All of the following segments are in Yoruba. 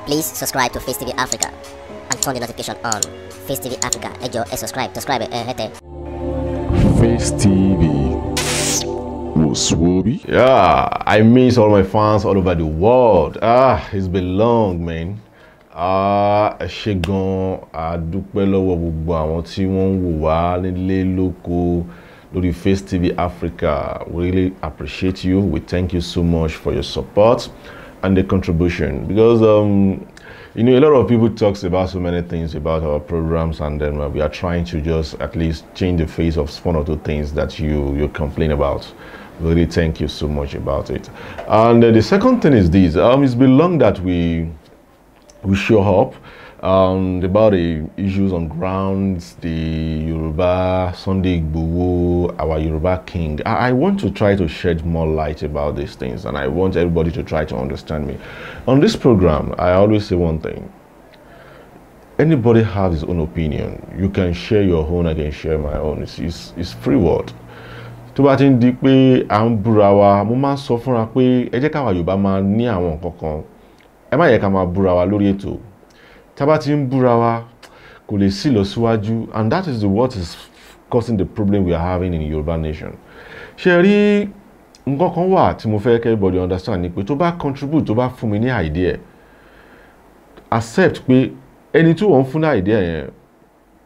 Please subscribe to Face TV Africa and turn the notification on. Face TV Africa, ẹ jọ̀ọ́, subscribe, hete. Face TV was Swoby. Yeah, I miss all my fans all over the world. It's been long, man. Ẹ ṣé gan, a dúpẹ́ lọ́wọ́ gbogbo àwọn tí wọ́n ń wò wá nílé lóko lórí Face TV Africa. We really appreciate you. We thank you so much for your support and the contribution, because you know, a lot of people talks about so many things about our programs, and then we are trying to just at least change the face of one or two things that you complain about. Really thank you so much about it. And the second thing is this: it's been long that we show up about the issues on grounds, the Yoruba, Sunday Igboho, our Yoruba king. I want to try to shed more light about these things, and I want everybody to try to understand me. On this program, I always say one thing: anybody has his own opinion. You can share your own, I can share my own. It's free word. Tó bá ti ń di pé à ń búra wa, mo máa ń sọ fúnra pé ẹ jẹ́ káwa Yorùbá máa ní àwọn nǹkan kan. Ẹ má yẹ ká máa búra wa lórí ètò. Tá bá ti ń búra wa, kò lè sí lọ síwájú, and that is what is causing the problem we are having in Yoruba nation. Ṣé rí nǹkan kan wà tí mo fẹ́ kí everybody understand ni pé tó bá contribute, tó bá fún mi ní idea, accept pé ẹni tí wọ́n fún ní idea yẹn,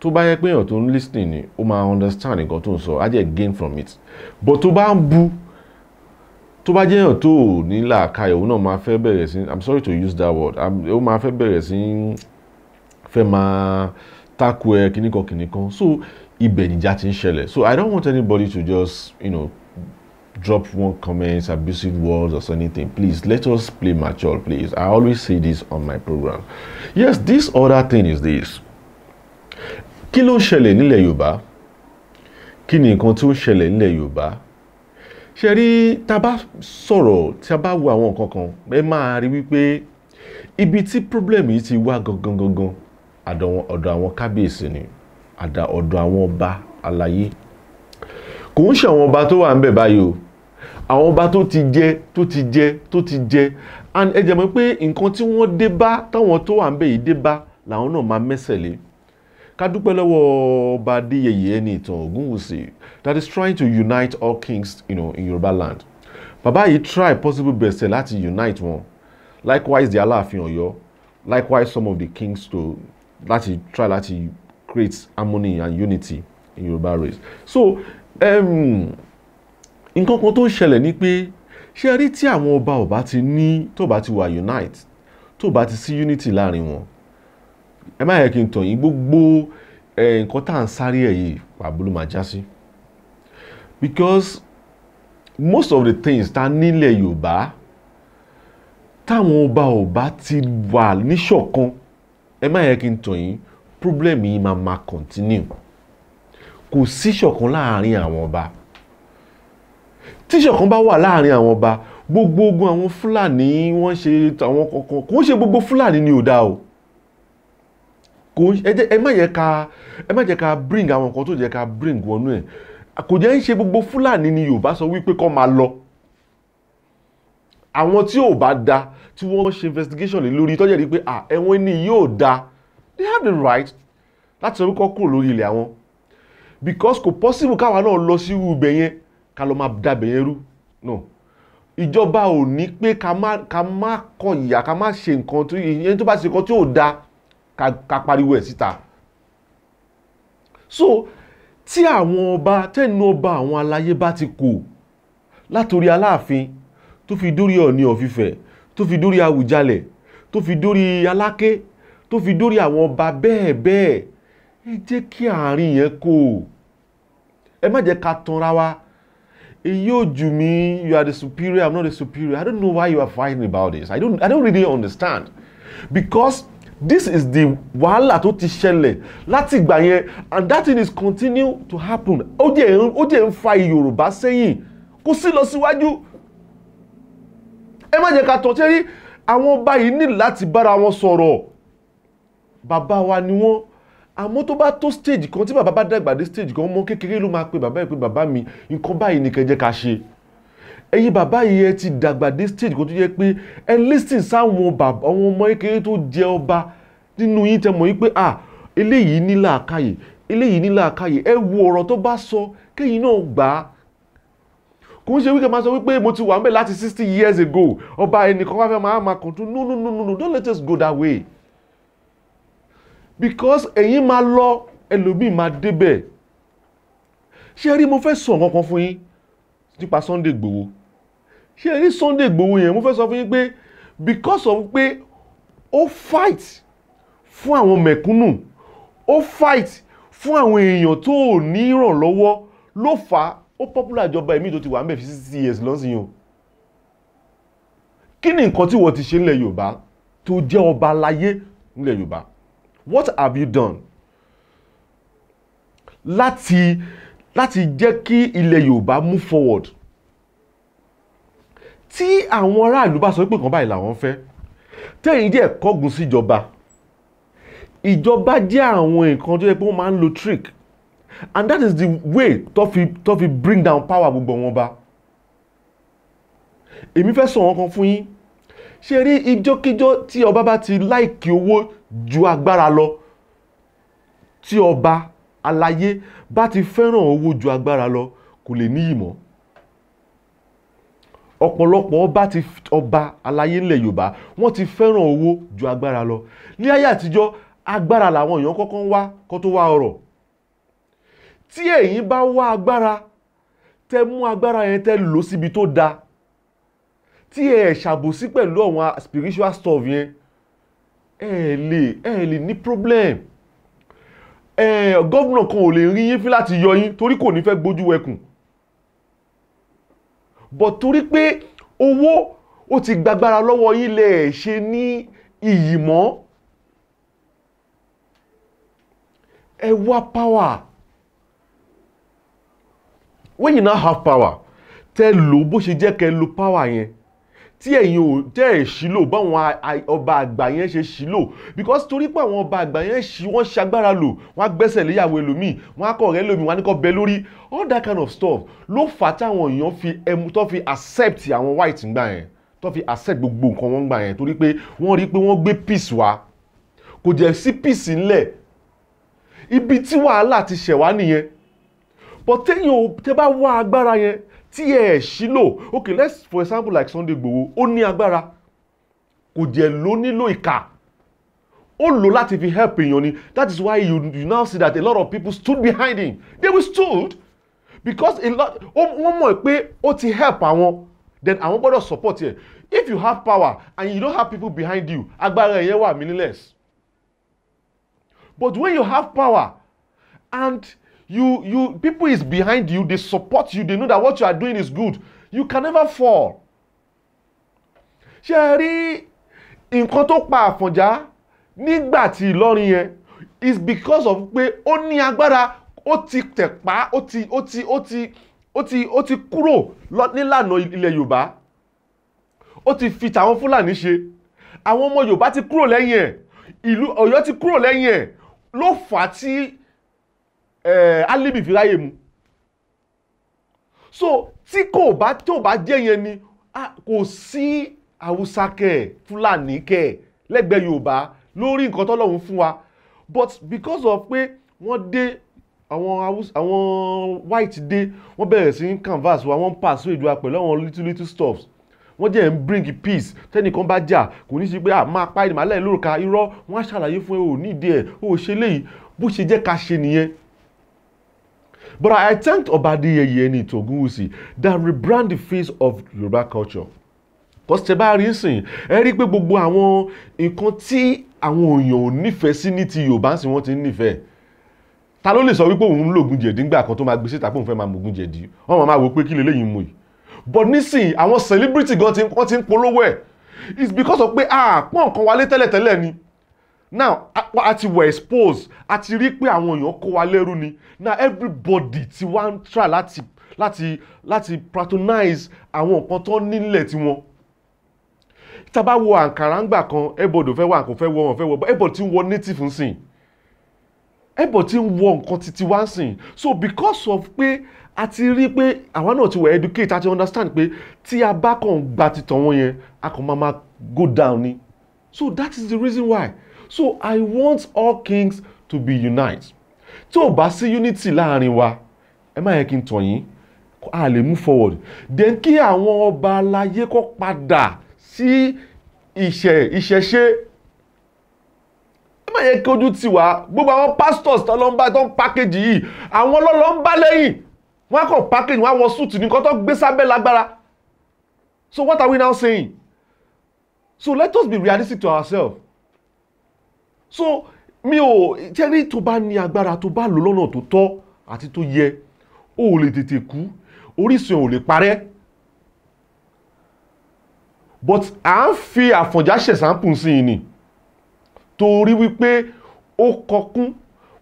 tó bá yẹ pé èèyàn tó ń listening ni, ó máa understand nǹkan tó ń sọ, á jẹ́ gain from it. But tó bá ń bú, tó bá jẹ́ èèyàn tó ní làákàyè, òun náà máa fẹ́ bẹ̀rẹ̀ sí, I'm sorry to use that word, ó máa fẹ́ bẹ̀rẹ̀ sí fẹ́ máa tako ẹ kìnnìkan. So ibẹ̀ níjà ti ń ṣẹlẹ̀. So I don't want anybody to just, you know, drop one comments, abusive words or anything. Please, let us play mature, please. I always say this on my program. Yes, this other thing is this. Kí ló ń ṣẹlẹ̀ nílẹ̀ Yorùbá? Kí ni nǹkan tó ń ṣẹlẹ̀ nílẹ̀ Yorùbá? Ṣé rí, tá bá sọ̀rọ̀, tí a bá wo àwọn nǹkan kan, ẹ máa rí wípé ibi tí problem yìí ti wá gangan ọ̀dọ̀ àwọn kábíyèsí ni, ọ̀dọ̀ àwọn ọba aláyé. Kò ń ṣe àwọn ọba tó wà ń bẹ̀ báyìí o. Àwọn ọba tó ti jẹ, and ẹ jẹ́ mọ̀ pé nǹkan tí wọ́n dé bá, táwọn tó wà ń bẹ̀ yìí dé bá, làwọn náà máa mẹ́sẹ̀ lé. Ká dúpẹ́ lọ́wọ́ Ọba Adéyẹyè Ẹniìtàn Ògúnwùsì that is trying to unite all kings, you know, in Yoruba land. Bàbá yìí try possible best láti unite wọn. Likewise the Aláàfin Ọ̀yọ́, likewise some of the kings to try láti create harmony and unity in Yoruba race. So nǹkan kan tó ń ṣẹlẹ̀ ni pé ṣé rí tí àwọn ọba ti ní, tó bá ti wà unite, tó bá ti sí unity láàrin wọn, ẹ má yẹ kí n tàn yín, gbogbo nǹkan tá à ń sáré ẹ̀ yìí pàbó ló máa já sí. Because most of the things tá nílẹ̀ Yorùbá, táwọn ọba ti wà níṣọ̀kan, ẹ má yẹ kí n tàn yín, problem yìí máa continue. Kò sí ṣọ̀kan láàrin àwọn ọba. Tí ṣọ̀kan bá wà láàrin àwọn ọba, gbogbo ogun àwọn Fúlàní wọ́n ṣe àwọn kọ̀ọ̀kan, kò ń ṣe gbogbo Fúlàní ni ò dá o. Ẹ má jẹ́ ká bring àwọn nǹkan tó jẹ́ ká bring wọnú ẹ̀. Kò jẹ́ ń ṣe gbogbo Fúlàní ni Yorùbá sọ wípé kó máa lọ. Àwọn tí ò bá da, tí wọ́n ṣe investigation lé lórí, tó jẹ́ rí pé ẹ̀wọ̀n ni yóò da, they have the right láti sọ wípé kúrò lórí ilẹ̀ àwọn. Because kò possible káwa náà lọ sí irú ibẹ̀ yẹn ká lọ máa dábẹ̀ yẹn rú. No. Ìjọba ò ní pé ká má kọ ìyà, ká má ṣe nǹkan tó yẹn, tó bá ṣe nǹkan tí ò da ká pariwo ẹ̀ síta. So tí àwọn ọba, tẹ́nu ọba àwọn aláyé bá ti kò, látorí Aláàfin tó fi dórí Ọọ̀ni of Ifẹ̀, tó fi dórí Àwùjalẹ̀, tó fi dórí Aláké, tó fi dórí àwọn ọba bẹ́ẹ̀, ẹ jẹ́ kí àárín yẹn kò. Ẹ má jẹ́ ká tanra wa. Èyí ò jù mí, you are the superior, I'm not the superior. I don't know why you are fighting about this. I don't really understand. Because this is the wàhálà tó ti ṣẹlẹ̀ láti ìgbà yẹn, and that thing is continue to happen. Ó jẹ́ ń fa Yorùbá sẹ́yìn, kò sí lọ síwájú. Ẹ má jẹ́ ká tàn tẹ́rí, àwọn ọba yìí ní láti bára wọn sọ̀rọ̀. Bàbá wa ni wọ́n. Àmọ́ tó bá tó stage kan, tí bàbá bá dàgbà dé stage kan, ọmọ kékeré ló máa pe bàbá ẹ̀ pé bàbá mi, nǹkan báyìí ni kẹ́ jẹ́ ká ṣe. ẹ̀yin bàbá yìí ẹ ti dàgbà dé stage kan tó yẹ pé ẹ listen sáwọn bàbá àwọn ọmọ kékeré tó jẹ ọba nínú yín tẹ́ mọ̀ yín pé eléyìí ní làákàyè eléyìí ní làákàyè ẹ wo ọ̀rọ̀ tó bá sọ kéyìn náà gbà á kò ń ṣe wíkẹ́ máa sọ wípé mo ti wà ń bẹ̀ láti 60 years ago ọba ẹnìkan wá fẹ́ máa control no don't let us go that way because ẹ̀yin máa lọ ẹlòmíì máa débẹ̀ ṣé rí mo fẹ́ sọ nǹkan kan fún yín nípa Sunday Igboho ṣé rí Sunday Igboho yẹn mo fẹ́ sọ fún yín pé because of pé ó fight fún àwọn mẹ̀kúnnù ó fight fún àwọn èèyàn tó ò ní ìrànlọ́wọ́ ló fà á ó popular ìjọba ẹ̀mí tó ti wà ń bẹ̀ fi 60 years lọ́sìn o kí ni nǹkan tí wọ́n ti ṣe nílẹ̀ Yorùbá tó jẹ́ ọba láyé nílẹ̀ Yorùbá what have you done láti jẹ́ kí ilẹ̀ Yorùbá move forward tí àwọn aráàlú bá sọ pé nǹkan báyìí làwọn fẹ́ tẹ́yìn díẹ̀ kọ́gùn sí ìjọba jẹ́ àwọn nǹkan tó yẹ pé wọ́n máa ń lo trick and that is the way tó fi bring down power gbogbo wọn bá èmi fẹ́ sọ wọn kan fún yín ṣe rí ìjọ́kíjọ́ tí ọba bá ti láìkì owó ju agbára lọ tí ọba aláyé bá ti fẹ́ràn owó ju agbára lọ kò lè níyì mọ́ ọ̀pọ̀lọpọ̀ ọba aláyé ńlẹ̀ Yorùbá wọ́n ti fẹ́ràn owó ju agbára lọ ní ayé àtijọ́ agbára làwọn èèyàn kọ́kọ́ ń wá kó tó wá ọrọ̀ tí ẹ̀yin bá wá agbára tẹ́ mú agbára yẹn tẹ́ lò síbi tó dáa tí ẹ ṣàbòsí pẹ̀lú àwọn spiritual stuff yẹn ẹ lè ní problem gọ́vùnà kan ò lè rí yín fi láti yọ yín torí kò ní fẹ́ gbójú wẹkùn but torí pé owó ó ti gbàgbára lọ́wọ́ yín lè ṣe ní iyì mọ́ ẹ wá power when you now have power tẹ́ lò bó ṣe jẹ́ kẹ́ lo power yẹn tí ẹ̀yin ò tẹ́ ẹ̀ ṣílò báwọn ọba àgbà yẹn ṣe ṣílò because torí pé àwọn ọba àgbà yẹn wọ́n ṣagbára lò wọ́n á gbẹ́sẹ̀ léyàwó ẹlòmíì wọ́n á kọ̀ rẹ́ lómi wọ́n á ní kọ́ bẹ lórí all that kind of stuff ló fà á táwọn èèyàn tó fi accept àwọn white ngbà yẹn tó fi accept gbogbo nǹkan wọn ngbà yẹn torí pé wọ́n rí pé wọ́n gbé peace wá kò jẹ́ sí peace ńlẹ̀ ibi tí wàhálà ti ṣẹ̀ wá nìyẹn but tẹ́ bá wá agbára yẹn tí ẹ ṣílò okay let's for example like Sunday Igboho ó ní agbára kò jẹ́ ló nílò ìkà ó lò láti fi help èèyàn ni that is why you now see that a lot of people stood behind him they were stood because wọ́n mọ̀ pé ó ti help àwọn then àwọn gbọ́dọ̀ support yẹ if you have power and you don't have people behind you agbára yẹn wà meaningless but when you have power and people is behind you, they support you, they know that what you are doing is good, you can never fall. Ṣé rí nǹkan tó pa Àfọ̀njá nígbà tí Ìlọrin yẹn is because of pé ó ní agbára ó ti tẹ̀pá ó ti kúrò nílànà ilẹ̀ Yorùbá ó ti fi tàwọn Fúlàní ṣe àwọn ọmọ Yorùbá ti kúrò lẹ́yìn ẹ̀ ìlú Ọ̀yọ́ ti kúrò lẹ́yìn ẹ̀ ló fà á tí alibi fi ráyè mu so tí kò bá jẹ́ yẹn ni kò sí Haúsá kẹ̀ Fúlàní kẹ̀ lẹ́gbẹ̀ẹ́ Yorùbá lórí nǹkan tọ́lọ́run fún wa but because of pé wọ́n dé àwọn white dé wọ́n bẹ̀rẹ̀ sí canvas wa wọ́n pass through ìdúrà pẹ̀lú àwọn little stuffs wọ́n jẹ́ ń bring peace tẹ́nìkan bá jà kò ní sí pé máa pa ìdìmọ̀ alẹ́ lórúkà irọ́ wọ́n á ṣàlàyé fún ẹ ò ní ìdí ẹ̀ ò ṣe léyìí bó ṣe jẹ́ ká ṣe nìyẹn. But I thanked Ọba Adéyẹyè to Ògúnwùsì that rebrand the face of Yoruba culture. Because tẹ́ bá rí nsìn ẹ rí pé gbogbo àwọn nǹkan tí àwọn èèyàn ò nífẹ̀ẹ́ sí ní ti Yorùbá sì wọ́n ti ń nífẹ̀ẹ́. Ta ló lè sọ wípé òun ń lo ògùn jẹ̀dí ńgbà kan tó máa gbé síta pé òun fẹ́ máa mú ògùn jẹ̀dí wọ́n máa wò pé kí leléyìí mú yìí. But nísìn àwọn celebrity gan wọ́n ti ń polówó ẹ̀ it's because of pé pọ́n nǹkan wálé tẹ́lẹ̀tẹ́lẹ̀ ni. Now a ti were exposed a ti rí pé àwọn èèyàn kó wa lẹ́rú ni now everybody ti wá ń try láti patronize àwọn nǹkan tó nílẹ̀ tiwọn. Tá bá wo àǹkàrà ńgbà kan everybody fẹ́ wá nǹkan fẹ́ wọ everybody ti ń wọ native nsìn everybody ti ń wọ nǹkan títí wá nsìn so because of pé a ti rí pé àwa náà ti wà educate, a ti understand pé tí a bá kàn gba títàn wọn yẹn a kàn máa go down ni. So that is the reason why. So I want all kings to be united. Tí ò bá sí unity láàrin wa, ẹ má yẹ kí n tàn yín, a lè move forward. Then kí àwọn ọba aláyé kó padà sí ìṣẹ̀ṣe. Ẹ má yẹ kí ojú tì wá. Gbogbo àwọn pastors tó lọ ń bá tó ń package yìí, àwọn lọ́lọ́ ń bá lẹ́yìn. Wọ́n á kàn package, wọ́n á wọ suit ní nǹkan tó gbé sábẹ́ lágbára. So what are we now saying? So let us be realistic to ourselves. So mi ò tẹ́rí tó bá ní agbára tó bá lò lọ́nà tó tọ́ àti tó yẹ, ó lè tètè kú, orísun ò lè parẹ́. But à ń fi Àfọ̀njá ṣẹ̀sáǹpù sí i ni torí wípé ó kọkún,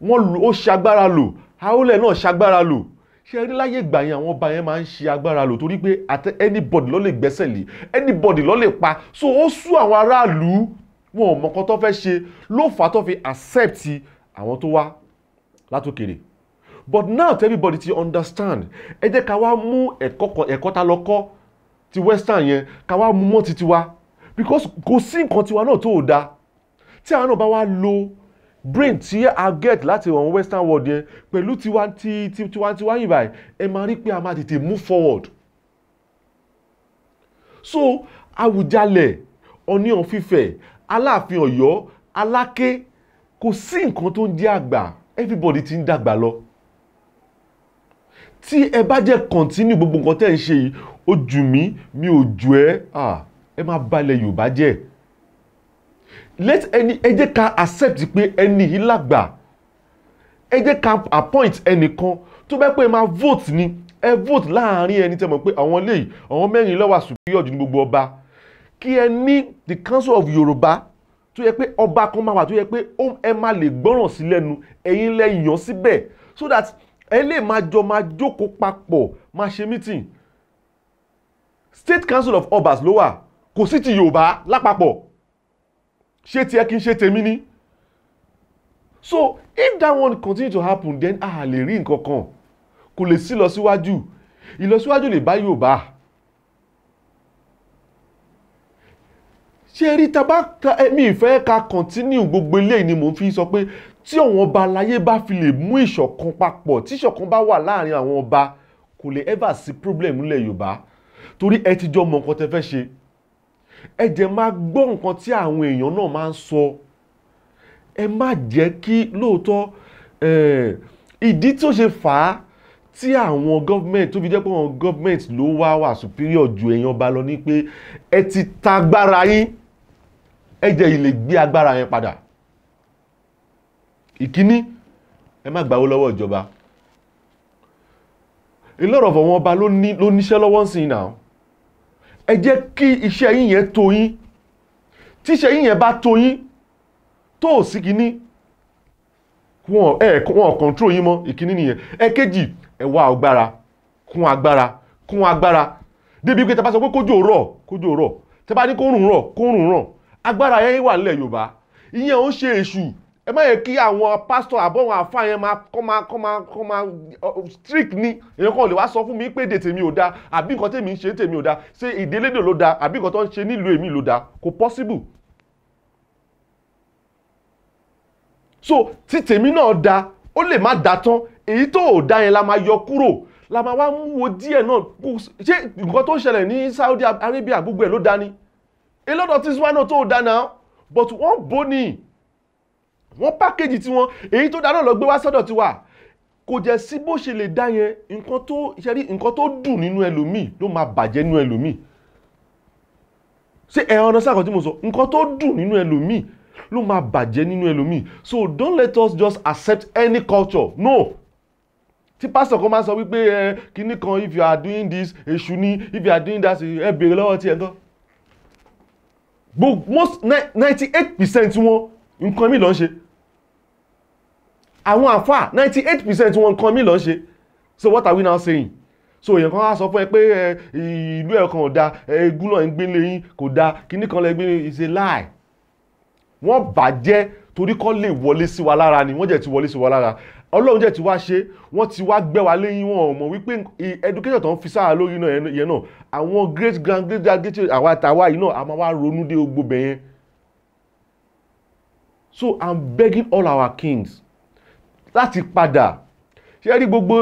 ó ṣagbára lò, Àwólẹ̀ náà ṣagbára lò. Ṣé rí láyé ìgbà yẹn àwọn ọba yẹn máa ń ṣe agbára lò torí pé anybody ló lè gbẹ́sẹ̀ lé, anybody ló lè pa. So ó sú àwọn aráàlú, wọn ò mọ nǹkan tó fẹ́ ṣe, ló fà á tó fi accept àwọn tó wá látòkèrè. But now everybody ti understand, ẹ jẹ́ ká wá mú ẹ̀kọ́ ta lọ kọ́ ti western yẹn ká wá mú mọ́ titi wa, because kò sí nǹkan tiwa náà tó dáa. Tí àwọn náà bá wá lo brain tí a get láti àwọn western world yẹn pẹ̀lú tiwa yìí báyìí, ẹ máa rí pé a máa tètè move forward. So Àwùjalẹ̀, Ọọ̀ni of Ifẹ̀, Aláàfin Ọ̀yọ́, Aláké, kò sí nǹkan tó ń jẹ́ àgbà, everybody ti ń dàgbà lọ. Tí ẹ bá jẹ́ continue gbogbo nǹkan tẹ́ ń ṣe yìí, ó jù mí, mi ò jù ẹ́, ẹ máa balẹ̀ Yorùbá jẹ́. Ẹ jẹ́ ká accept pé ẹni yìí lágbà. Ẹ jẹ́ ká appoint ẹnìkan tó bẹ́ pé máa vote ni, ẹ vote láàrin ẹni tẹ́ mọ̀ pé àwọn lèyí, àwọn mẹ́rin ló wà superior jù ní gbogbo ọba. Kí ẹ ní the council of Yorùbá tó yẹ pé ọba kan máa wà tó yẹ pé ẹ máa lè gbọ́ràn sí lẹ́nu, ẹ̀yin lẹ yàn síbẹ̀, so that ẹ lè máa jókòó papọ̀ máa ṣe meeting. State council of Obas ló wà, kò sí ti Yorùbá lápapọ̀. Ṣé tiẹ̀ kí n ṣe tèmi ni? So if that one continue to happen, then a lè rí nǹkan kan, kò lè sí ìlọsíwájú. Ìlọsíwájú lè bá Yorùbá. Ṣé rí mi ìfẹ́ ká continue gbogbo eléyìí ni mò ń fi sọ pé tí àwọn ọba aláyé bá fi lè mú ìṣọ̀kan papọ̀, tí ìṣọ̀kan bá wà láàrin àwọn ọba, kò lè ever sí problem nílẹ̀ Yorùbá. Torí ẹ ti jọ mọ nǹkan tẹ́ fẹ́ ṣe. Ẹ jẹ́ máa gbọ́ nǹkan tí àwọn èèyàn náà máa ń sọ. Ẹ má jẹ́ kí lóòótọ́ ìdí tí ó ṣe fà á tí àwọn government tó fi jẹ́ pé àwọn government ló wà superior ju èèyàn ọba lọ ní pé ẹ ti ta agbára yín, ẹ jẹ́ ilé gbé agbára yẹn padà. Ìkíní, ẹ má gbàwó lọ́wọ́ ìjọba. A lot of àwọn ọba ló níṣẹ́ lọ́wọ́ sí náà. Ẹ jẹ́ kí iṣẹ́ yín yẹn tó yín. Tí iṣẹ́ yín yẹn bá tó yín, tó sí kíní, wọ́n control yín mọ́, ìkíní nìyẹn. Ẹ̀kejì, ẹ wá agbára, kún agbára. Débi pé tẹ́ bá sọ pé kójò rọ̀, tẹ́ bá ní kórùn rọ̀. Agbára yẹn wà nílẹ̀ Yorùbá. Ìyẹn ò ń ṣe èṣù. Ẹ má yẹ kí àwọn pastor àbọ̀wọ̀n àfáà yẹn máa strict ní. Èèyàn kan lè wá sọ fún mi pé èdè tèmi ò da, àbí nǹkan tèmi ń ṣe tèmi ò da, ṣé ìdélédè ló da, àbí nǹkan tó ń ṣe nílùú èmi ló da. Kò possible. So tí tèmi náà da, ó lè má da tán, èyí tó ò da yẹn la máa yọ kúrò, la máa wá mú wo díẹ̀ náà. Ṣé nǹkan tó ń ṣẹlẹ̀ ní Saudi Arabia gbogbo ẹ̀ ló da ni? A lot of things wà náà tó ò da náà, but wọ́n bó ni. Wọ́n pákéjì tí wọ́n, èyí tó dáná lọ gbé wá sọ́dọ̀ ti wà. Kò jẹ́ sí bó ṣe lè dá yẹn, nǹkan tó dùn nínú ẹlòmíì ló máa bàjẹ́ nínú ẹlòmíì. Ṣé ẹ ọ̀nà sáà kan tí mo sọ? Nǹkan tó dùn nínú ẹlòmíì ló máa bàjẹ́ nínú ẹlòmíì. So don't let us just accept any culture. No. Tí pastor kan máa sọ wípé kíní kan, if you are doing this, èṣù ni, if you are doing that, ẹ bèrè lọ́wọ́ tí ẹ gan. Most 98% wọn nǹkan mi ló ń ṣe. Àwọn àfáà 98% wọn nǹkan mi ló ń ṣe. So what are we now saying? So èèyàn kan á sọ fún ẹ pé ìlú ẹ̀ kan ò da, egún náà ń gbé lẹ́yìn kò da, kíní kan lẹ gbé, is a lie. Wọ́n bàjẹ́ torí kọ́ lè wọlé sí wa lára ni wọ́n jẹ́ ti wọlé sí wa lára ọlọ́run jẹ́ ti wá ṣe wọ́n ti wá gbẹ́ wa lẹ́yìn wọn mọ̀ wípé education tó ń fi sára lórí náà yẹn náà àwọn great àwa àtàwa yìí náà a máa wá ronú dé gbogbo bẹ̀yẹn. So I'm begging all our kings láti padà ṣé rí gbogbo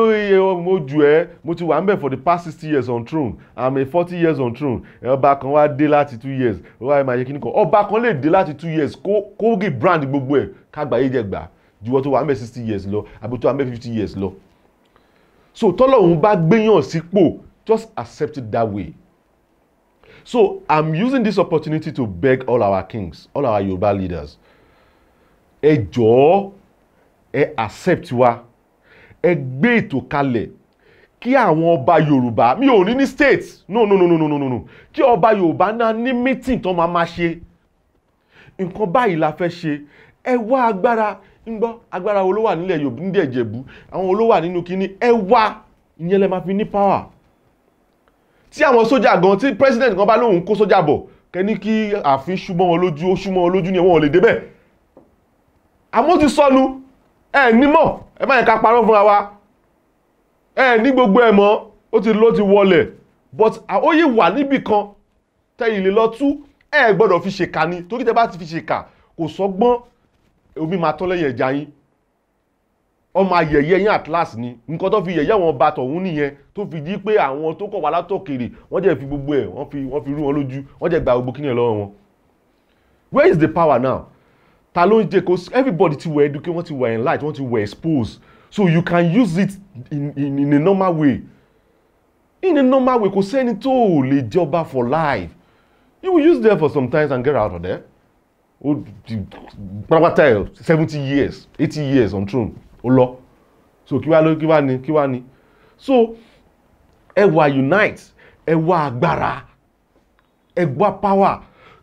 mo jù ẹ́ mo ti wà ń bẹ̀ for the past 60 years on throne I'm a 40 years on throne ọba kan wá dé láti 2 years wá ẹ̀ máa yẹ kí ni kan ọba kan lè dé láti 2 years kó rí brand gbogbo ẹ̀ kágbà yé jẹ gbà juwọ́ tó wà ń bẹ̀ 60 years lọ àbí tó wà ń bẹ̀ 50 years lọ. So tọ́lọ́run bá gbéyàn sípò just accept it that way. So I'm using this opportunity to beg all our kings all our Yoruba leaders ẹ jọ̀ọ́ ẹ accept wa ẹ gbé ètò kalẹ̀ kí àwọn ọba Yorùbá mi ò ní state no kí ọba Yorùbá náà ní meeting tó máa ṣe nǹkan báyìí la fẹ́ ṣe ẹ wá agbára ń gbọ́ agbára wo ló wà nílẹ̀ Yorùbá nílẹ̀ Ìjẹ̀bú àwọn olówó wà nínú kínní ẹ wá ìyẹn lẹ máa fi ní power tí àwọn sójà gan tí president kan bá lóun kó sójà bọ̀ kẹ́ni kí ààfin ṣúmọ́ wọn lójú ó ṣúmọ́ wọn lójú ni wọn ò lè débẹ̀ àmọ́ ti sọnù ẹ nímọ̀ ẹ má yẹ ká parọ́ fúnra wa ẹ ní gbogbo ẹ mọ́ ó ti lọ ti wọlẹ̀ but ó yìí wà níbì kan tẹ́yìn lè lọ tú ẹ gbọ́dọ̀ fi ṣèkà ni torí tẹ́ bá ti fi ṣèkà kò sọ́gbọ́n omi máa tán lẹ́yìn ẹja yín ọmọ ayẹyẹ yín at last ni nǹkan tó fi yẹ̀yẹ́ wọn bá tọ̀hún nìyẹn tó fi di pé àwọn tó kọ̀ wá látòkèrè wọ́n jẹ́ fi gbogbo ẹ̀ wọ́n fi rú wọn lójú wọ́n jẹ́ gba gbogbo kíni ẹ̀ lọ́wọ́ wọn. Where is the power now? Ta ló ń jẹ́ kó everybody ti were educated wọ́n ti were enlightened wọ́n ti were exposed so you can use it in a normal way. In a normal way kò sẹ́ni tó lè jọba for life you will use them for some time and get out of there. O pátápátá 70 years 80 years on throne ó lọ so kí wá ní so ẹ wá unite ẹ wá agbára ẹ wá power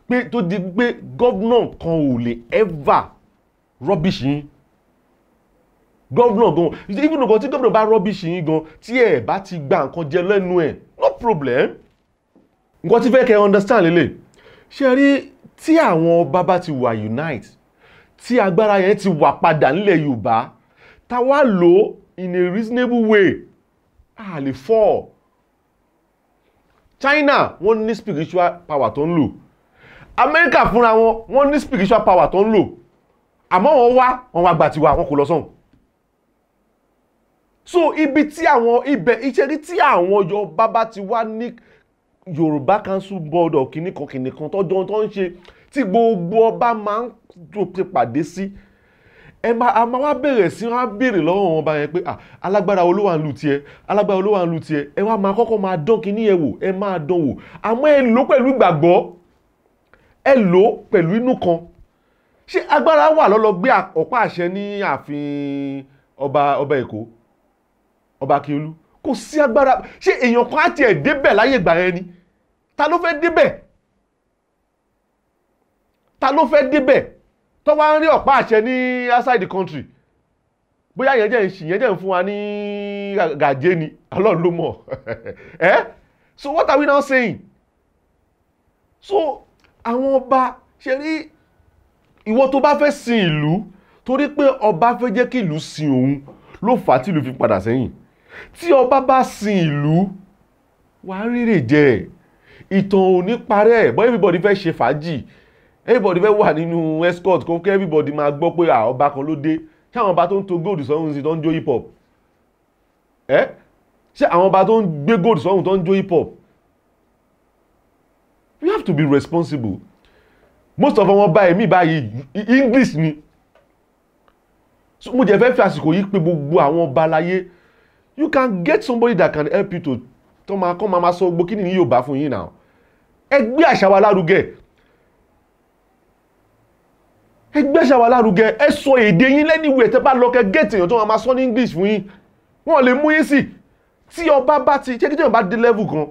pé tó di pé gómìnà kan ò lè ever rubbish yín gómìnà gan even nǹkan tí gómìnà bá rubbish yín gan tí ẹ bá ti gba nǹkan jẹ lẹ́nu ẹ̀ no problem nǹkan tí fẹ́ kẹ́ understand lélẹ̀ ṣe rí tí àwọn ọba bá ti wà unite tí agbára yẹn ti wà padà nílẹ̀ Yorùbá ta wá lò in a reasonable way a lè fall. China wọ́n ní spiritual power tó ń lò America fúnra wọn wọ́n ní spiritual power tó ń lò àmọ́ wọ́n wá gbà tiwa wọn kò lọ sọ́hùn. So ibi tí àwọn ibẹ̀ ìṣẹ́rí tí àwọn Yorùbá bá ti wá ní Yorùbá Council Board of kìnìkan tọ́jọ́ tó ń ṣe tí gbogbo ọba máa ń tó pàdé sí a máa wá bẹ̀rẹ̀ sí wá béèrè lọ́wọ́ wọn bá yẹn pé alágbára olówó à ń lu tiẹ̀ alágbára olówó à ń lu tiẹ̀ ẹ wá máa kọ́kọ́ máa dán kíní ẹ wò ẹ máa dán wò àmọ́ ẹ lò pẹ̀lú ìgbàgbọ́ ẹ lò pẹ̀lú inú kan ṣé agbára wà lọ́lọ́ gbé ọ̀pá àṣẹ ní ààfin ọba Èkó ọba Akíolú kò sí agbára ṣé èèyàn kan á tiẹ̀ débẹ̀ láyé ìgbà yẹn ni ta ló fẹ́ débẹ̀ tó wá ń rí ọ̀pá àṣẹ ní outside the country bóyá yẹn jẹ́ ń fún wa ní gàjé ni Ọlọ́run ló mọ̀ so what are we now saying? So àwọn ọba ṣe rí ìwọ tó bá fẹ́ sin ìlú torí pé ọba fẹ́ jẹ́ kí ìlú sin òun ló fà á tí ìlú fi padà sẹ́yìn tí ọba bá sin ìlú wàá rírè jẹ ìtàn ò ní parẹ́ but everybody fẹ́ ṣe fàájì everybody fẹ́ wà nínú escort kó kí everybody máa gbọ́ pé ọba kan ló dé ṣé àwọn ọba tó ń to gold sọ́hún sí tó ń jó hip hop ṣé àwọn ọba tó ń gbé gold sọ́hún tó ń jó hip hop we have to be responsible most of àwọn ọba ẹ̀mí báyìí English ni mo jẹ́ fẹ́ fi àsìkò yìí pé gbogbo àwọn ọba láyé you can get somebody that can help you to tó máa kọ́ máa sọ gbogbo kí ni Yorùbá fún yín náà ẹ gbé àṣà wa lárugẹ ẹ sọ èdè yín lẹ́niwẹ̀ tẹ́ bá lọ kẹ́ gẹ́ẹ̀tì èèyàn tó máa sọ ní English fún yín wọ́n lè mú yín sí tí ọba bá ti ṣé kí tẹ́yìn bá dé level kan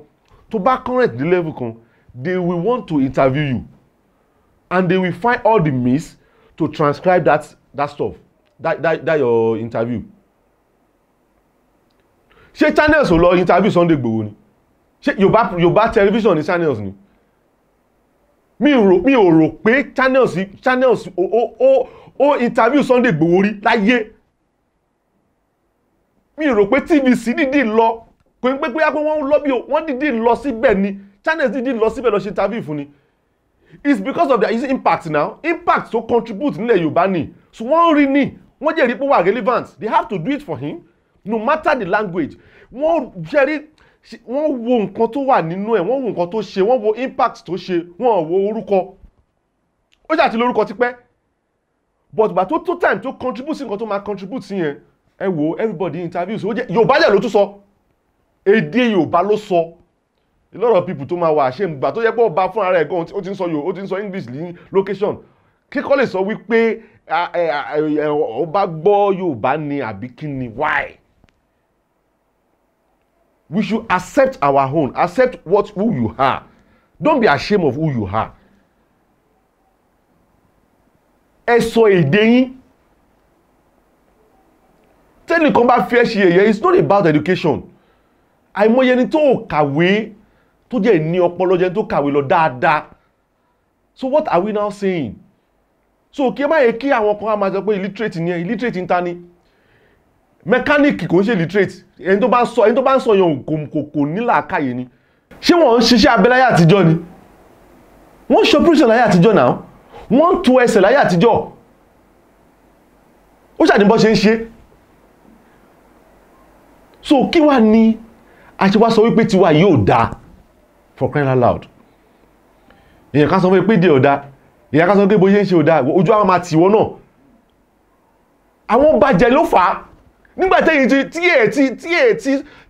tó bá current dé level kan they will want to interview you and they will find all the means to transcribe that stuff that your interview. Ṣé channels ò lọ interview Sunday Igboho ni ṣé Yorùbá television ní channels ni mi ò rò pé channels ó interview Sunday Igboho rí láyé. Mi ò rò pé TVC dídì lọ kò ń pé wọ́n lọ bí o wọ́n dídì lọ síbẹ̀ ni channels dídì lọ síbẹ̀ lọ ṣe interview fún ni. It's because of their impact now. Impact to contribute nílẹ̀ Yorùbá ni. So wọ́n rí ni wọ́n jẹ́ rí pé wà relevant. They have to do it for him no matter the language. Wọ́n wo nǹkan tó wà nínú ẹ̀, wọ́n wo nǹkan tó ṣe, wọ́n wo impact tó ṣe, wọ́n wo orúkọ. Ó ṣàti lórúkọ tipẹ́. But gbà tó time tó contribute sí nǹkan tó máa contribute sí yẹn, ẹ wo everybody interviews. Yorùbá jẹ́ ló tún sọ. Èdè Yorùbá ló sọ. A lot of people tó máa wà ashamed gbà tó yẹ pé ọba fúnra rẹ̀ gan ó ti ń sọ English ní location. Kíkọ́ lè sọ wípé ọba gbọ́ Yorùbá ni àbí kí ni why? We should accept our own. Accept who you are. Don't be ashamed of who you are. Ẹ sọ èdè yín. Tẹ́nìkan bá fẹ́ ṣe èyẹ, it's not about education. Àìmọye ẹni tó kàwé tó jẹ́ ní ọpọlọ jẹ́ tó kàwé lọ dáadáa. So what are we now saying? So kí ẹ má yẹ kí àwọn kan á máa sọ pé illiterate ni ẹ, illiterate ń ta ni. Mẹkáníìkì kò ń ṣe illiterate. Ẹni tó bá ń sọ yẹn kò ní làákàyè ni. Ṣé wọ́n ń ṣiṣẹ́ abẹ láyé àtijọ́ ni? Wọ́n ń ṣe operation láyé àtijọ́ náà. Wọ́n ń tu ẹsẹ̀ láyé àtijọ́. Ó ṣàdìbọ́ ṣe ń ṣe. So kí wá ní a ṣe wá sọ wípé tiwa yóò dáa for crying out loud. Èèyàn kan sọ fún pé dé ọ̀dá, èèyàn kan sọ pé bóyá ń ṣe ọ̀dá, ojú àwọn máa tìwọ́ náà. Àwọn bàjẹ́ ló fà á. Nígbà tẹ́yìn tí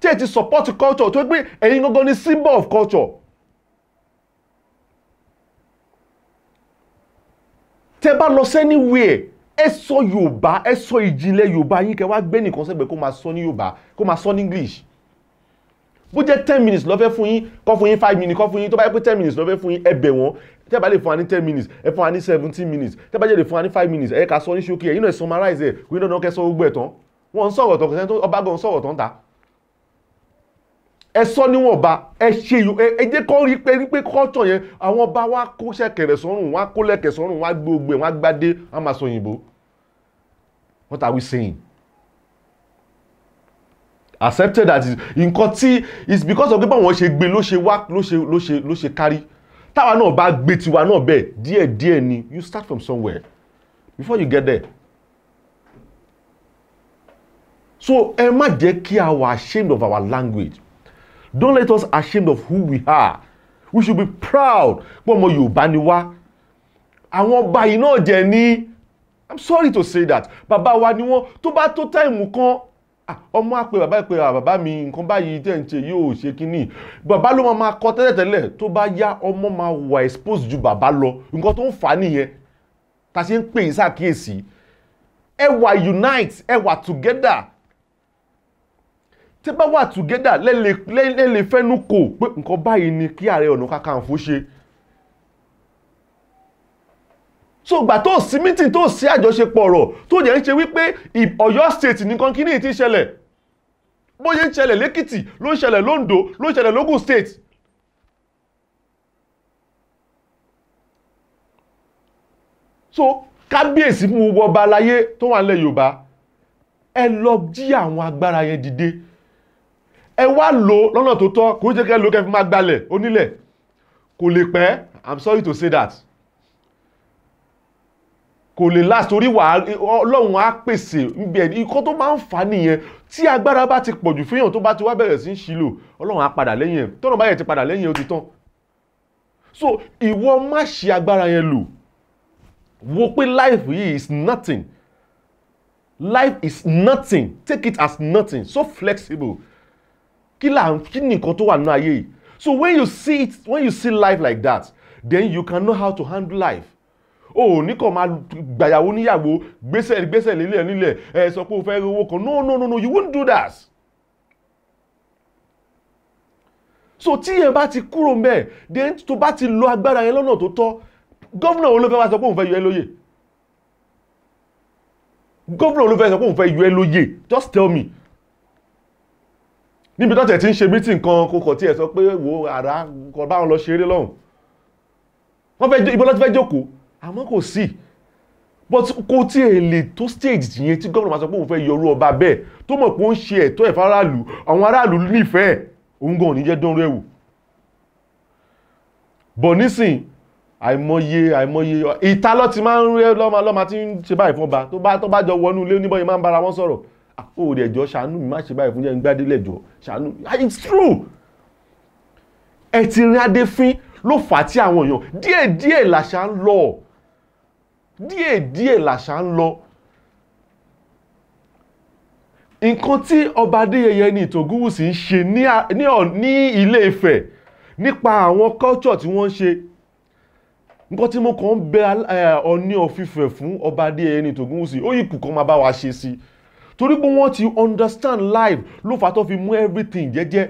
ẹ̀ ti support culture tó pé ẹ̀yin gangan ni symbol of culture. Tẹ́ bá lọ anywhere, ẹ sọ Yorùbá, ẹ sọ ìjìnlẹ̀ Yorùbá yín kẹ́ wá gbé nìkan sẹ́gbẹ̀ẹ́ kó máa sọ ní Yorùbá, kó máa sọ ní English. Bó jẹ́ 10 minutes ló fẹ́ fún yín, kọ́ fún yín 5 minutes, kọ́ fún yín tó bá yẹ pé 10 minutes ló fẹ́ fún yín, ẹ bẹ̀ wọ́n. Tẹ́ bá lè fún wa ní 10 minutes, ẹ fún wa ní 17 minutes. Tẹ́ bá jẹ́ lè fún wa ní 5 minutes, ẹ ká sọ ní ṣókí ẹ̀, yín náà summarize ẹ̀, kò ní dandan kẹ́ sọ gbogbo ẹ̀ tán. Wọ́n ń sọ̀rọ̀ tán, kò ọba gan sọ̀rọ̀ tán ta. Ẹ sọ níwọ̀nba, ẹ ṣe ẹ jẹ́ kó rí pé culture yẹn, àwọn ọba wa kó ṣẹ̀kẹ̀rẹ̀ sọ́rùn, wọ́n á kó lẹ̀kẹ̀ sọ́rùn, wọ́n á gbé ogbè, wọ́n á gbádé, wọ́n á máa sọ òyìnbó. What are we saying? Accepted that nǹkan tí is because of pé báwọn ṣe gbé ló ṣe kárí. Táwa náà bá gbé tiwa náà bẹ́ẹ̀ díẹ̀ ni, you start from somewhere before you get there. So ẹ má jẹ́ kí a wà ashamed of our language. Don't let us ashamed of who we are. We should be proud pé ọmọ Yorùbá ni wá. Àwọn ọba yìí náà jẹ́ ní, I'm sorry to say that, bàbá wa ni wọ́n tó bá tó táìmù kan ọmọ àpè bàbá ìpè bàbá mi nǹkan báyìí tẹ́ ń ṣe yóò ṣe kínní. Bàbá ló máa kọ tẹ́lẹ̀tẹ́lẹ̀ tó bá yá ọmọ máa wà expose ju bàbá lọ. Nǹkan tó ń fà á nìyẹn. Ta ṣe ń pè é ṣàkíyèsí. Ẹ wà unite, ẹ wà together. Tẹ́ bá wà together lè fẹ́nu kò pé nǹkan báyìí ni kí Ààrẹ Ọ̀nà Kakanfò ṣe. So gbà tó sí meeting tó sí àjọṣepọ̀ ọ̀rọ̀ tó jẹ́ ń ṣe wípé Ọ̀yọ́ state nìkan kí ní ti ṣẹlẹ̀. Bóyá ń ṣẹlẹ̀ l'Ékìtì, ló ń ṣẹlẹ̀ l'Oǹdó, ló ń ṣẹlẹ̀ l'Ògùn state. So kábíyèsí fún gbogbo ọba aláyé tó wà nílẹ̀ Yorùbá, ẹ lọ jí àwọn agbára yẹn dìde. Ẹ wá lò lọ́nà tó tọ́, kò jẹ́ kẹ́ lò kẹ́ fi máa gbalẹ̀ onílẹ̀. Kò lè pẹ́, I'm sorry to say that. Kò lè last torí Ọlọ́run á pèsè níbi nǹkan tó máa ń fà nìyẹn. Tí agbára bá ti pọ̀jù fún èèyàn tó bá ti wá bẹ̀rẹ̀ sí ń ṣìlò, Ọlọ́run á padà lẹ́yìn ẹ̀. Tọ́nà bá yẹ ti padà lẹ́yìn ẹ̀ ó ti tán. So ìwọ má ṣe agbára yẹn lò. Wo pé life yìí is nothing. Life is nothing. Take it as nothing. So flexible. Kí ni nǹkan tó wà nínú ayé yìí? So when you see life like that, then you can know how to handle life. Ní kàn máa gbàyàwó níyàwó gbésẹ̀ nílẹ̀ ẹ sọ pé o fẹ́ owó kan. No, you wouldn't do that. So tí yẹn bá ti kúrò ńbẹ̀, then tó bá ti lo agbára yẹn lọ́nà tó tọ́, gọ́vnà wo ló fẹ́ wá sọ pé òun fẹ́ yọ ẹ́ lóyè? Gọ́vnà wo ló fẹ́ sọ pé òun fẹ́ yọ ẹ́ lóyè? Just tell me. Níbi tó tẹ̀ tí ń ṣe meeting kan kókò tí ẹ sọ pé wo àrá kan báwọn lọ ṣeré lọ́hùn. wọ́n fẹ́ ibo ló ti fẹ́ jókòó àmọ́ kò sí but kò tí ẹ lè tó stage yẹn tí gómìnà máa sọ pé òun fẹ́ yọrú ọba bẹ́ẹ̀ tó mọ̀ pé ó ń ṣe ẹ̀tọ́ ẹ̀ fáráàlú àwọn aráàlú nífẹ̀ẹ́ òun gan ò ní jẹ́ dánrú ẹ̀wò bọ̀ nísìn àìmọye ìta ló ti máa ń rí lọ́mà tí ń ṣe báyìí fún ọba tó bá jọ wọnú ilé oníbọ̀yìn máa ń bára wọn sọ̀rọ̀ ó rẹ̀ jọ ṣàánú mi má ṣe báyìí fún jẹ́ ń gbádélẹ̀ jọ ṣàánú it's true ẹ ti rin adéfín ló fà á tí àwọn èèyàn díẹ̀díẹ̀ làṣà ń lọ díẹ̀díẹ̀ làṣà ń lọ nǹkan tí ọba Adéyẹyẹ ní Ìtògúnwùsì ń ṣe ní Ilé Ifẹ̀ nípa àwọn culture tí wọ́n ń ṣe nǹkan tí mo kàn ń bẹ Ọọ̀ni of Ifẹ̀ fún ọba Adéyẹyẹ ní Ìtògúnwùsì ó yìí kù kan máa bá wa ṣe sí torí pé wọ́n ti understand life ló fà tó fi mú everything jẹ́jẹ́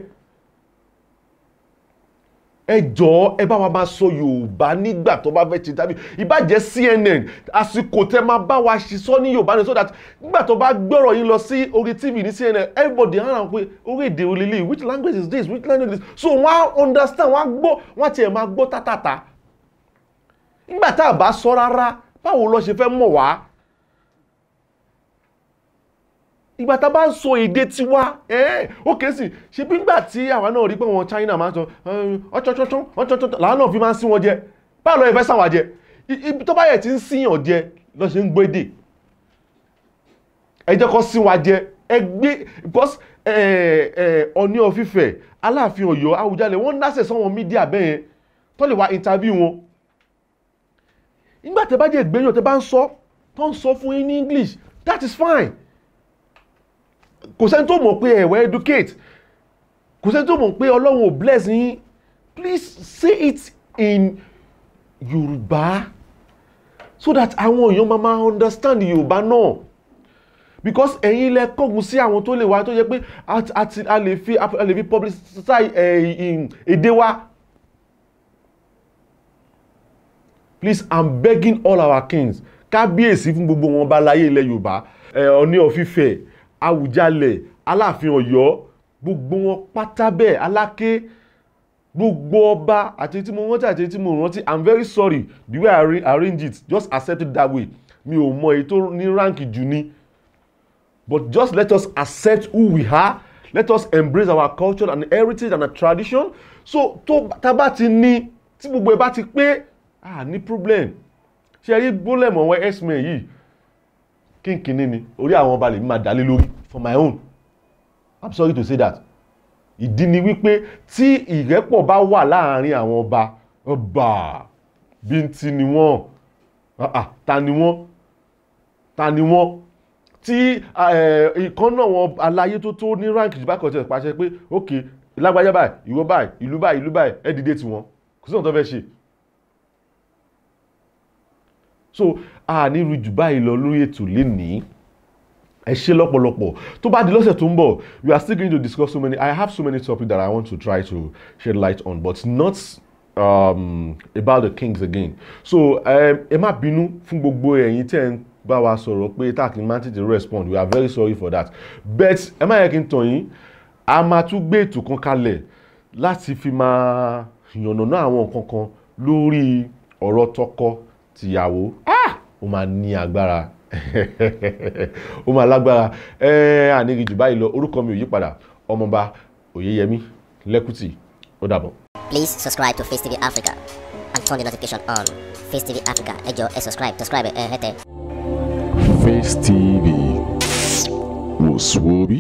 ẹ jọ̀ọ́ ẹ bá wa máa sọ Yorùbá nígbà tó bá fẹ́ ṣe tàbí ìbàjẹ́ CNN àsìkò tẹ máa bá wa ṣe sọ ní Yorùbá ni so that nígbà tó bá gbọ́rọ̀ yín lọ sí orí TV ní CNN everybody hàn án pé orí èdè olèlè which language is this which language is this so wọ́n á understand wọ́n á gbọ́ wọ́n á tiẹ̀ máa gbọ́ tátàtà nígbà tá a bá sọ rárá báwo lọ ṣe fẹ́ mọ̀ wá ìgbà tá a bá ń sọ èdè tiwa ó kèsì ṣe bí nígbà tí àwa náà rí pé wọn China máa ń sọ ọ̀chọ̀chọ̀chọ̀ làwọn náà fi máa ń sí wọn jẹ báwo lọ ìfẹ́ sáwà jẹ ibi tó bá yẹ ti ń síyàn jẹ lọ ṣe ń gbé dè ẹ jẹ́ kó sí wa jẹ ẹ gbé because Ọọ̀ni of Ifẹ̀ Aláàfin Ọ̀yọ́ Àwùjalẹ̀ wọ́n náṣẹ̀ sọ́wọ́n mídíà bẹ́ẹ̀ yẹn tó lè wá interview wọn nígbà tẹ bá jẹ́ ìgbéyàn tẹ bá ń sọ tó ń sọ fún yín ní English that is fine kò sẹ́ni tó mọ̀ pé ẹ̀wẹ̀ educate kò sẹ́ni tó mọ̀ pé Ọlọ́run ò bless yín please say it in Yorùbá so that àwọn èèyàn máa understand Yorùbá náà because ẹ̀yin lẹ kọ́gun sí àwọn tó lè wá tó yẹ pé a lè fi publicize èdè wa please I'm begging all our kings kábíyèsí fún gbogbo wọn bá láyé ilẹ̀ Yorùbá Ọọ̀ni of Ifẹ̀ Àwùjalẹ̀ Aláàfin Ọ̀yọ́ gbogbo wọn pátá bẹ́ẹ̀ Aláké gbogbo ọba àti tí mo rántí àti tí mo rántí I'm very sorry the way I arrange it just accept it that way mi ò mọ èyí tó ní ránkì jù ní but just let us accept who we are let us embrace our culture and heritage and our tradition so tó tá bá ti ní tí gbogbo ẹ bá ti pé ní problem ṣe rí gbólẹ̀mọ̀ àwọn x-men yìí kínkínní ni orí àwọn ọba lè máa dálé lórí for my own I'm sorry to say that ìdí ni wípé tí ìrẹ́pọ̀ bá wà láàrin àwọn ọba bíntì ni wọ́n ta ni wọ́n tí ìkan náà wọn aláyé tó ní ránkì jù bá kọ̀ tẹ̀ pàṣẹ pé ok lágbájá báyìí ìwọ báyìí ìlú báyìí ẹ dìde tí wọn kò sí ọ̀n tó fẹ́ ṣe so ní rí jù báyìí lọ lórí ètò lénìí ẹ ṣé lọ́pọ̀lọpọ̀ tó bá di lọ́sẹ̀ tó ń bọ̀ we are still going to discuss I have so many topics that I want to try to shed light on but not about the kings again so ẹ má bínú fún gbogbo ẹ̀yin tẹ́ ń bá wa sọ̀rọ̀ pé táàkì máa ń tètè respond we are very sorry for that but ẹ má yẹ kí n tàn yín a máa tún gbé ètò kan kalẹ̀ láti fi máa yànnàná àwọn nǹkan kan lórí ọ̀rọ̀ tọkọ tìyàwó ó máa ní agbára ó máa lágbára àníri jù báyìí lọ orúkọ mi ò yí padà Ọmọọba Oyeyemi Lẹ́kùtì ó dàbọ̀. Please subscribe to Face TV Africa and turn the notification on. Face TV Africa ẹ jọ̀ọ́ ẹ subscribe hẹ́tẹ̀. Face TV was Swoby.